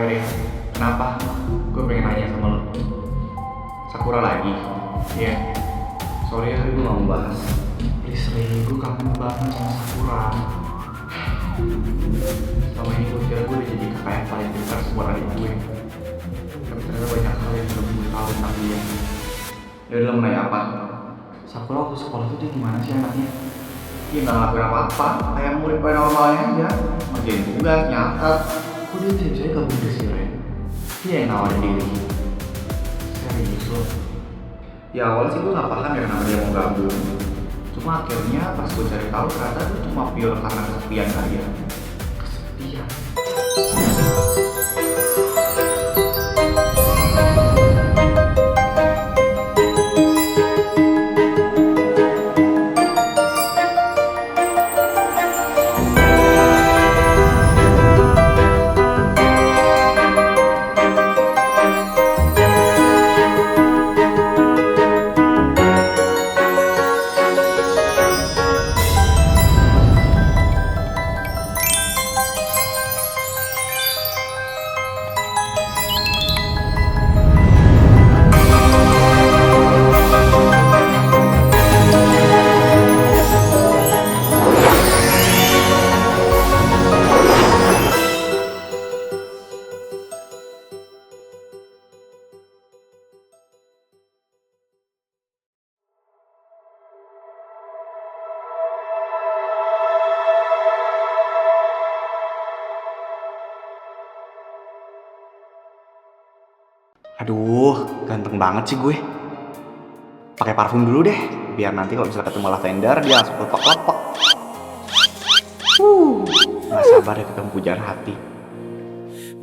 deh. Kenapa? Gue pengen nanya sama lo. Sakura lagi? Iya. Sorry ya, gue gak mau bahas. Please Ray, gue kangen banget sama Sakura. Selama ini gue kira gue udah jadi kakak yang paling pintar buat adik gue. Tapi ternyata banyak hal yang belum gue tahu tentang dia. Yaudah, lo mau nanya apa? Sakura waktu sekolah tuh dia gimana sih anaknya? Dia gak ngelakuin apa-apa, kayak murid pada normalnya aja. Ngerjain tugas, nyatet. Kok dia bisa-bisanya gabung ke Siren? Dia yang nawarin diri. Serius lo? Ya awalnya sih gue gak paham ya kenapa dia mau gabung. Cuma akhirnya pas gue cari tahu ternyata itu cuma pure karena kesepian aja. Kesepian? Aduh, ganteng banget sih gue. Pakai parfum dulu deh, biar nanti kalau misalnya ketemu lavender dia langsung lepek-lepek. Nggak sabar ya ketemu pujaan hati.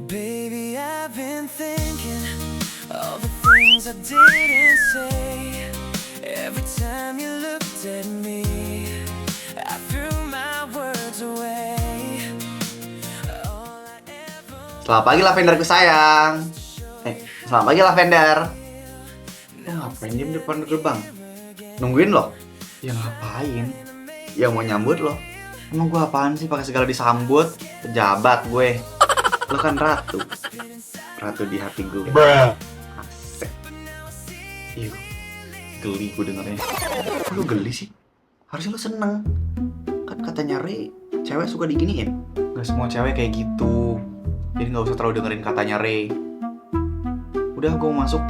Baby, I've been thinking all the things I didn't say. Every time you looked at me, I threw my words away. All I ever Selamat pagi lavenderku sayang. Selamat pagi lavender. Lo ngapain diem depan gerbang? Nungguin lo? Ya ngapain? Ya mau nyambut lo. Emang gue apaan sih pakai segala disambut? Pejabat gue. Lo kan ratu. Ratu di hati gue. Asik. Iya, geli gue dengernya. Kok lo geli sih? Harusnya lo seneng. Kan katanya Ray, cewek suka diginiin. Gak semua cewek kayak gitu. Jadi gak usah terlalu dengerin katanya Ray. Udah, gue mau masuk.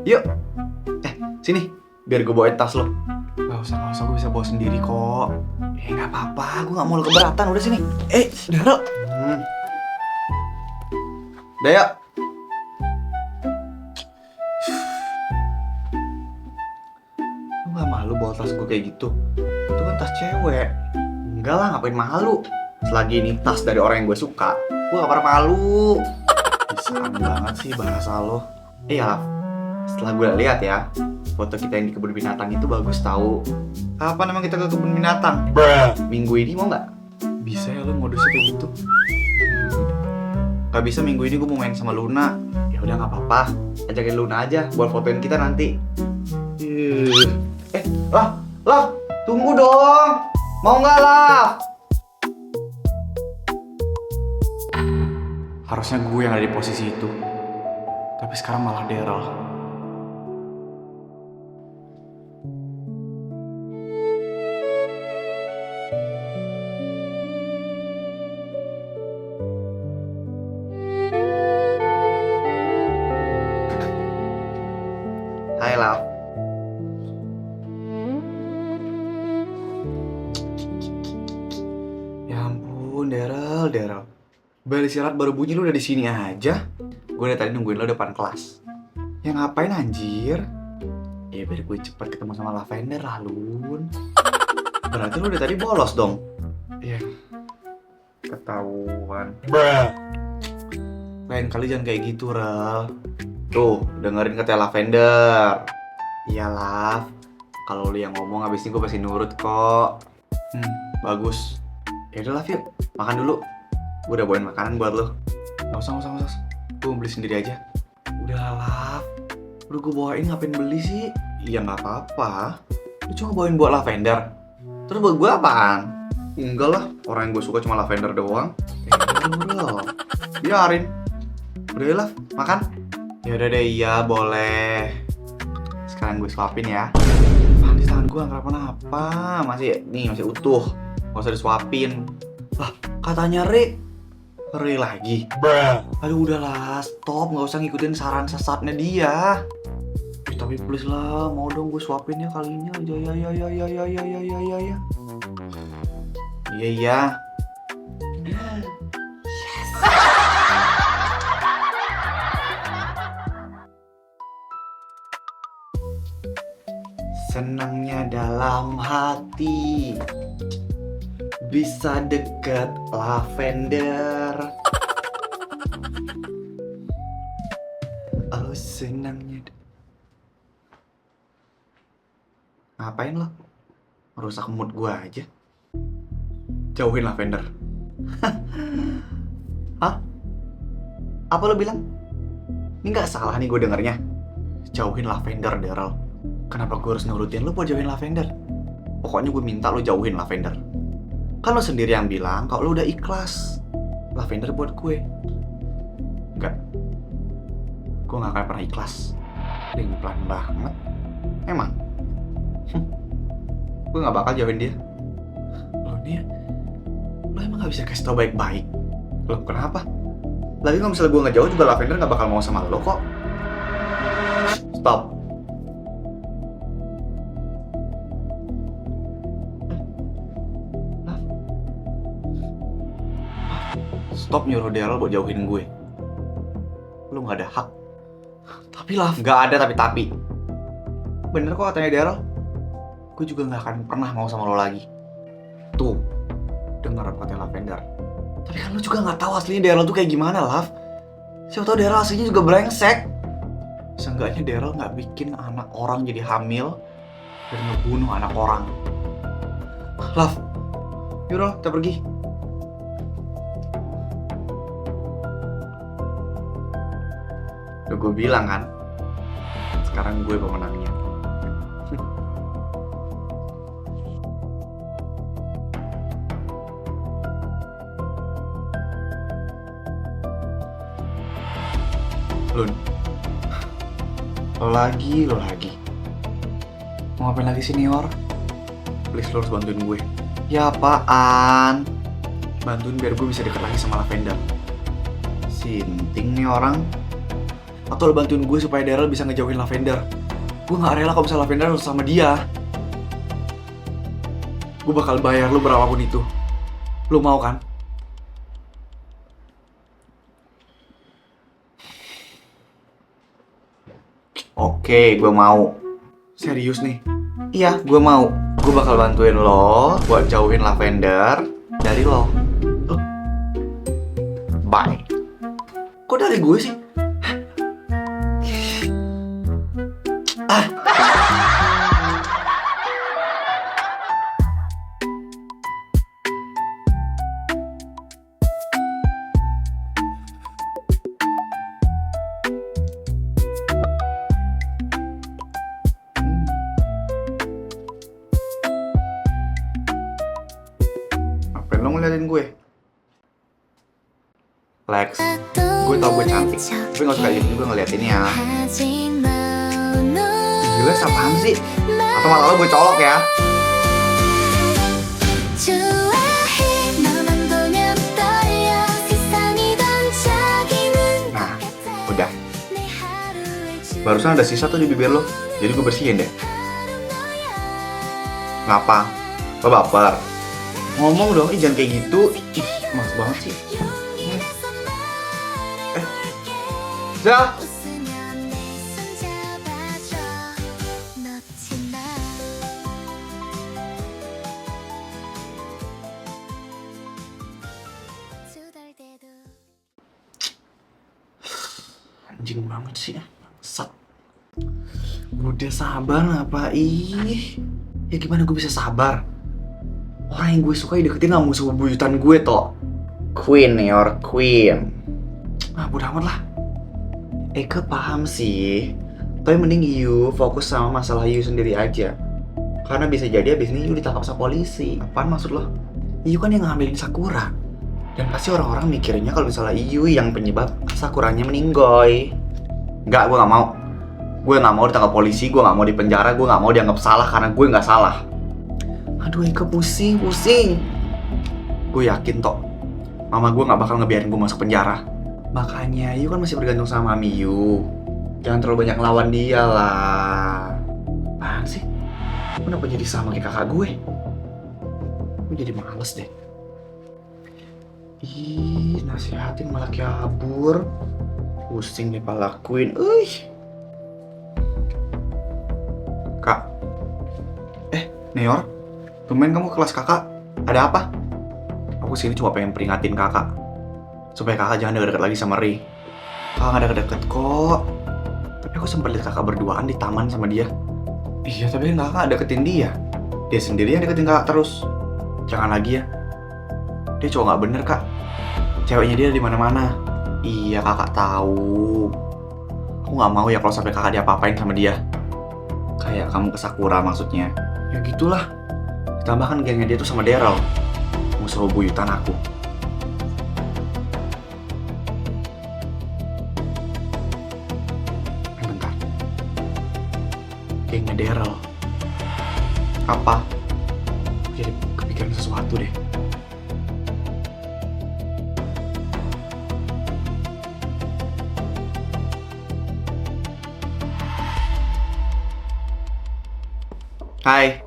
Yuk. Sini, biar gue bawain tas lo. Gak usah, gue bisa bawa sendiri kok. Gak apa-apa, gue gak mau lo keberatan. Udah sini. Udah lo. Udah yuk. Lo gak malu bawa tas gue kayak gitu? Itu kan tas cewek. Enggak lah, ngapain malu. Selagi ini tas dari orang yang gue suka, gue gak pernah malu. Bisaan banget sih bahasa lo. Iya, setelah gue lihat ya, foto kita yang di kebun binatang itu bagus tahu. Kapan emang kita ke kebun binatang? Minggu ini mau nggak? Bisa ya lo modusnya kayak gitu? Gak bisa, minggu ini gue mau main sama Luna. Ya udah nggak apa-apa, ajakin Luna aja buat fotoin kita nanti. Lah, tunggu dong. Mau nggak lah? Harusnya gue yang ada di posisi itu. Tapi sekarang malah Daryl. Hai, Love. Ya ampun, Daryl. Bel istirahat baru bunyi lu udah di sini aja. Gue dari tadi nungguin lo depan kelas. Ya ngapain anjir? Ya biar gue cepet ketemu sama lavender lah, Lun. Berarti lu dari tadi bolos dong? Iya. Ketahuan. Lain kali jangan kayak gitu, Rel. Tuh, dengerin kata lavender. Iya, Lav. Kalau lu yang ngomong abis ini gue pasti nurut kok. Bagus. Yaudah, Lav, yuk. Makan dulu. Gue udah bawain makanan buat lo. Gak usah. Gue beli sendiri aja. Udah Lav. Udah gue bawain, ngapain beli sih? Iya gak apa-apa. Lu cuma bawain buat lavender. Terus buat gue apaan? Enggak lah, orang yang gue suka cuma lavender doang. Biarin. Udah ya, Laf, makan? Ya udah deh, iya boleh. Sekarang gue suapin ya. Apaan sih, tangan gue nggak kenapa-napa. Masih utuh. Gak usah disuapin. Lah, katanya Re lagi. Aduh udahlah, stop. Gak usah ngikutin saran sesatnya dia. Tapi please lah, mau dong gue suapin ya kali ini. Ya. Iya. Senangnya dalam hati bisa deket lavender. Oh senangnya. Ngapain lo? Merusak mood gue aja. Jauhin lavender. Hah? Apa lo bilang? Ini gak salah nih gue dengernya. Jauhin lavender, Daryl. Kenapa gue harus nurutin lo buat jauhin lavender? Pokoknya gue minta lo jauhin lavender. Kan lo sendiri yang bilang kalau lo udah ikhlas lavender buat gue. Enggak. Gue gak akan pernah ikhlas. Pelan banget. Emang? Gue gak bakal jauhin dia. Lo emang gak bisa kasih tau baik-baik? Lo kenapa? Lagi kalau misalnya gue ngejauh juga lavender gak bakal mau sama lo kok. Stop. Stop nyuruh Daryl buat jauhin gue. Lo gak ada hak. Tapi lah, gak ada tapi. Bener kok katanya Daryl. Gue juga gak akan pernah mau sama lo lagi. Tuh, denger apa katanya lavender. Tapi kan lo juga gak tahu aslinya Daryl tuh kayak gimana, Lav. Siapa tau Daryl aslinya juga brengsek. Seenggaknya Daryl gak bikin anak orang jadi hamil dan ngebunuh anak orang. Lav, yaudah kita pergi. Udah gue bilang kan, sekarang gue pemenangnya. Lun, lo lagi. Mau ngapain lagi senior? Please lo harus bantuin gue. Ya apaan? Bantuin biar gue bisa deket lagi sama lavender. Sinting nih orang. Atau lo bantuin gue supaya Daryl bisa ngejauhin lavender. Gue gak rela kalau misalnya lavender harus sama dia. Gue bakal bayar lo berapapun itu. Lo mau kan? Oke, gue mau. Serius nih? Iya, gue mau. Gue bakal bantuin lo buat jauhin lavender dari lo. Bye. Kok dari gue sih? Ngapain lo ngeliatin gue? Lex, gue tau gue cantik, tapi gak suka gitu juga ngeliatinnya. Gila, apaan sih? Atau malah lo gue colok ya? Nah, udah. Barusan ada sisa tuh di bibir lo, jadi gue bersihin deh. Ngapa? Lo baper? Ngomong dong, jangan kayak gitu. Ih, males banget sih. Zah! Anjing banget sih, bangsat. Udah sabar apa ih? Ya gimana gue bisa sabar? Orang yang gue suka deketin sama musuh bebuyutan gue toh. Queen your queen. Ah bodo amat lah. Eka paham sih. Tapi mending you fokus sama masalah you sendiri aja. Karena bisa jadi abis ini you ditangkap sama polisi. Apaan maksud lo? You kan yang ngambilin Sakura. Dan pasti orang-orang mikirnya kalau misalnya Yui yang penyebab Sakuranya meninggoy. Enggak, gue gak mau. Gue gak mau ditangkap polisi, gue gak mau dipenjara, gue gak mau dianggap salah karena gue gak salah. Aduh Ika, pusing. Gue yakin toh mama gue gak bakal ngebiarin gue masuk penjara. Makanya Yu kan masih bergantung sama Mami Yu. Jangan terlalu banyak lawan dia lah. Apaan sih? Kenapa jadi sama kayak kakak gue? Gue jadi males deh. Ih, nasihatin malah kabur. Pusing deh palakuin. Kak. Neor. Tumben kamu ke kelas kakak. Ada apa? Aku sini cuma pengen peringatin kakak. Supaya kakak jangan deket-deket lagi sama Ri. Kakak gak deket-deket kok. Tapi aku sempat lihat kakak berduaan di taman sama dia. Iya, tapi kan kakak deketin dia. Dia sendiri yang deketin kakak terus. Jangan lagi ya. Dia cowok gak bener, Kak. Ceweknya dia di mana-mana. Iya, kakak tahu. Aku gak mau ya kalau sampai kakak diapa-apain sama dia. Kayak kamu ke Sakura maksudnya. Ya gitulah. Ditambah kan gengnya dia tuh sama Daryl. Musuh buyutan aku. Bentar. Gengnya Daryl. Apa? Jadi kepikiran sesuatu deh. Hai,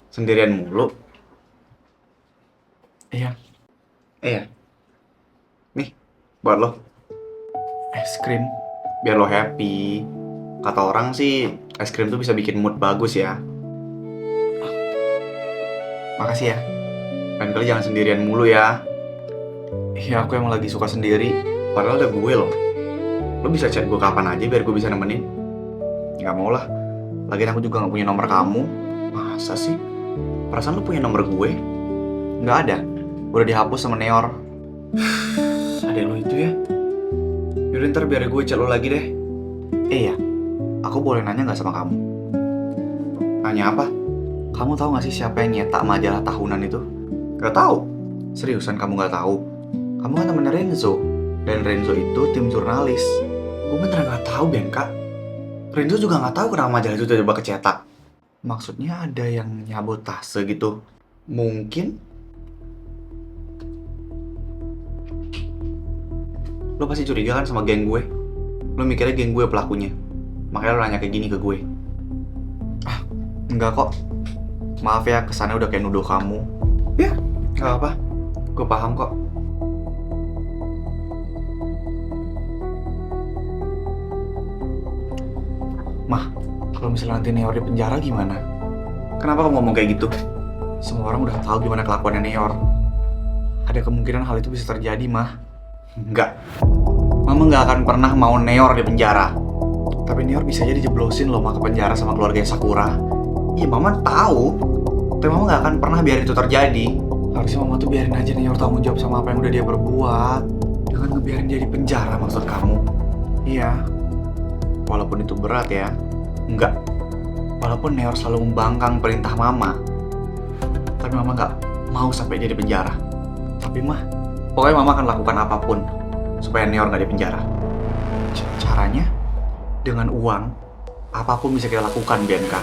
sendirian mulu? Iya. Nih, buat lo. Es krim, biar lo happy. Kata orang sih, es krim tuh bisa bikin mood bagus ya. Makasih ya. Lain kali jangan sendirian mulu ya. Iya, aku emang lagi suka sendiri. Padahal ada gue loh. Lo bisa chat gue kapan aja biar gue bisa nemenin. Gak mau lah. Lagian aku juga gak punya nomor kamu. Masa sih? Perasaan lu punya nomor gue? Nggak ada. Udah dihapus sama Neor. Ada lo itu ya? Yaudah ntar biar gue chat lo lagi deh. Iya. Aku boleh nanya nggak sama kamu? Nanya apa? Kamu tahu nggak sih siapa yang nyetak majalah tahunan itu? Gak tahu. Seriusan kamu nggak tahu? Kamu kan temen Renzo. Dan Renzo itu tim jurnalis. Gue beneran nggak tahu Ben Kak. Renzo juga nggak tahu kenapa majalah itu coba kecetak. Maksudnya ada yang nyabotase gitu. Mungkin lo pasti curiga kan sama geng gue. Lo mikirnya geng gue pelakunya. Makanya lo nanya kayak gini ke gue. Enggak kok. Maaf ya, kesannya udah kayak nuduh kamu. Ya, gak apa. Gue paham kok. Mah, kalau misalnya nanti Neor di penjara gimana? Kenapa kamu ngomong kayak gitu? Semua orang udah tahu gimana kelakuannya Neor. Ada kemungkinan hal itu bisa terjadi, Mah. Enggak. Mama nggak akan pernah mau Neor di penjara. Tapi Neor bisa jadi jeblosin loh Mah ke penjara sama keluarga Sakura. Iya, Mama tahu. Tapi Mama nggak akan pernah biarin itu terjadi. Harusnya Mama tuh biarin aja Neor tanggung jawab sama apa yang udah dia berbuat. Jangan ngebiarin dia di penjara maksud kamu. Iya. Walaupun itu berat ya. Enggak. Walaupun Neor selalu membangkang perintah Mama. Tapi Mama nggak mau sampai dia di penjara. Tapi Mah, pokoknya Mama akan lakukan apapun supaya Neor nggak di penjara. Caranya dengan uang, apapun bisa kita lakukan, Bianca.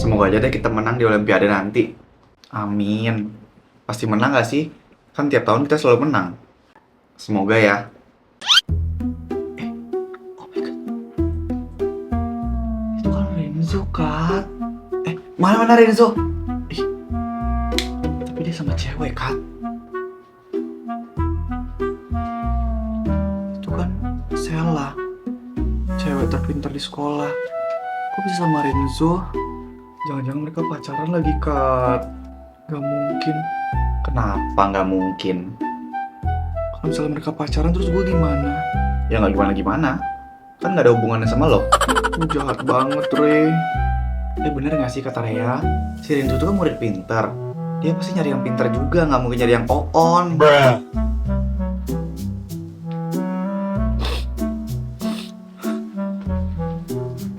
Semoga aja deh kita menang di Olimpiade nanti. Amin. Pasti menang gak sih? Kan tiap tahun kita selalu menang. Semoga ya. Oh my god. Itu kan Renzo, Kak. Mana Renzo? Tapi dia sama cewek, Kak. Itu kan Sela. Cewek terpintar di sekolah. Kok bisa sama Renzo? Jangan-jangan mereka pacaran lagi, Kak. Gak mungkin. Kenapa gak mungkin? Kalau misalnya mereka pacaran terus gue gimana? Ya gak gimana-gimana. Kan gak ada hubungannya sama lo. Jahat banget, Re. Bener gak sih kata Rhea? Si Renzo itu kan murid pintar. Dia pasti nyari yang pintar juga, gak mungkin nyari yang on.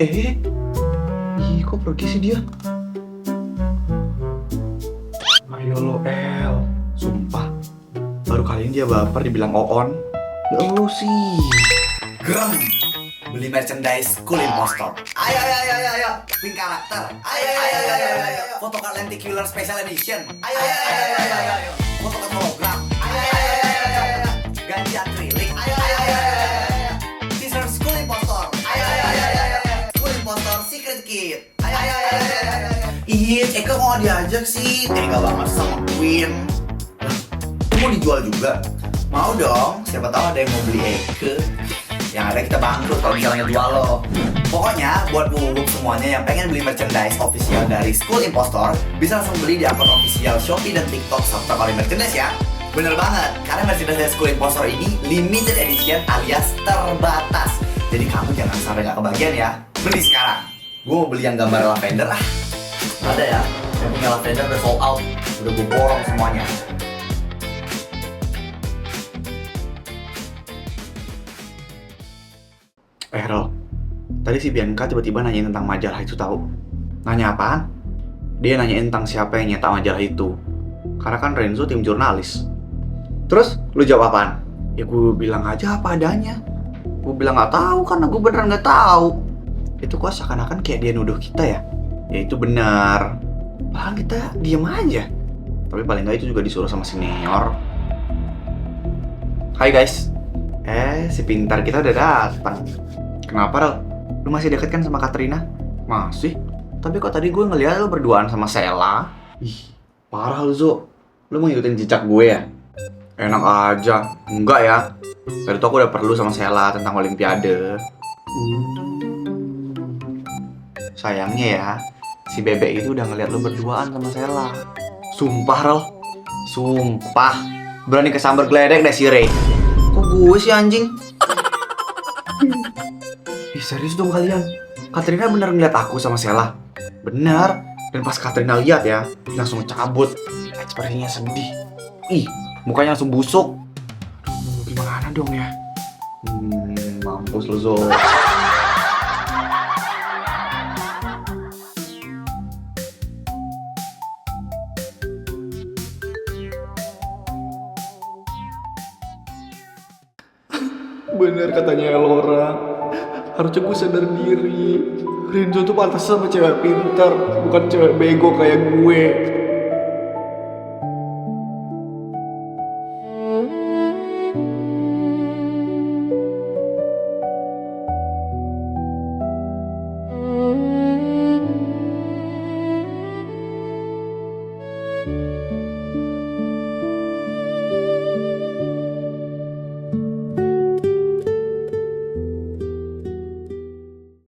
Ih, kok pergi sih dia? Ayo lo, El. Sumpah, baru kali ini dia baper dibilang Oon. Ya Allah sih. Gerem, beli merchandise School Impostor. Ayo, pink karakter. Ayo, photocard lenticular special edition. Ayo, photocard hologram. Ayo, ganti akrilik. Ayo, t-shirt School Impostor. Ayo, School Impostor secret kit. Ayo. Ih, Eka mau diajak sih, tega banget sama Queen. Lah, mau dijual juga? Mau dong, siapa tahu ada yang mau beli Eka. Yang ada kita bangkrut kalau misalnya jual lo. Pokoknya buat bubuk semuanya yang pengen beli merchandise official dari School Impostor, bisa langsung beli di akun official Shopee dan TikTok Sabta Kali Merchandise ya. Bener banget, karena merchandise dari School Impostor ini limited edition alias terbatas. Jadi kamu jangan sampai gak kebagian ya. Beli sekarang. Gue mau beli yang gambar lavender ah. Ada ya, yang punya lavender udah sold out. Udah gue borong semuanya. Rol, tadi si Bianca tiba-tiba nanyain tentang majalah itu tahu. Nanya apaan? Dia nanyain tentang siapa yang nyetak majalah itu. Karena kan Renzo tim jurnalis. Terus lu jawab apaan? Ya gue bilang aja apa adanya. Gue bilang nggak tahu karena gue beneran nggak tahu. Itu kok seakan-akan kayak dia nuduh kita ya. Ya itu benar. Padahal kita diem aja. Tapi paling nggak itu juga disuruh sama senior. Hai guys. Si pintar kita udah datang. Kenapa, Rel? Lu masih deket kan sama Katrina? Masih? Tapi kok tadi gue ngeliat lu berduaan sama Sela? Ih, parah lu, Zo. Lu mau ngikutin jejak gue ya? Enak aja. Enggak ya. Tadi tuh aku udah perlu sama Sela tentang Olimpiade. Sayangnya ya, si Bebek itu udah ngeliat lu berduaan sama Sela. Sumpah, Rel. Sumpah. Berani kesambar geledek deh si Ray. Kok gue sih anjing? Ih, serius dong kalian. Katrina bener ngeliat aku sama Sela. Bener. Dan pas Katrina lihat ya, langsung cabut. Ekspresinya sedih. Ih, mukanya langsung busuk. Aduh, gimana dong ya? Mampus lu, Zo. Bener katanya Elora. Harusnya gue sadar diri. Renzo tuh pantas sama cewek pintar, bukan cewek bego kayak gue.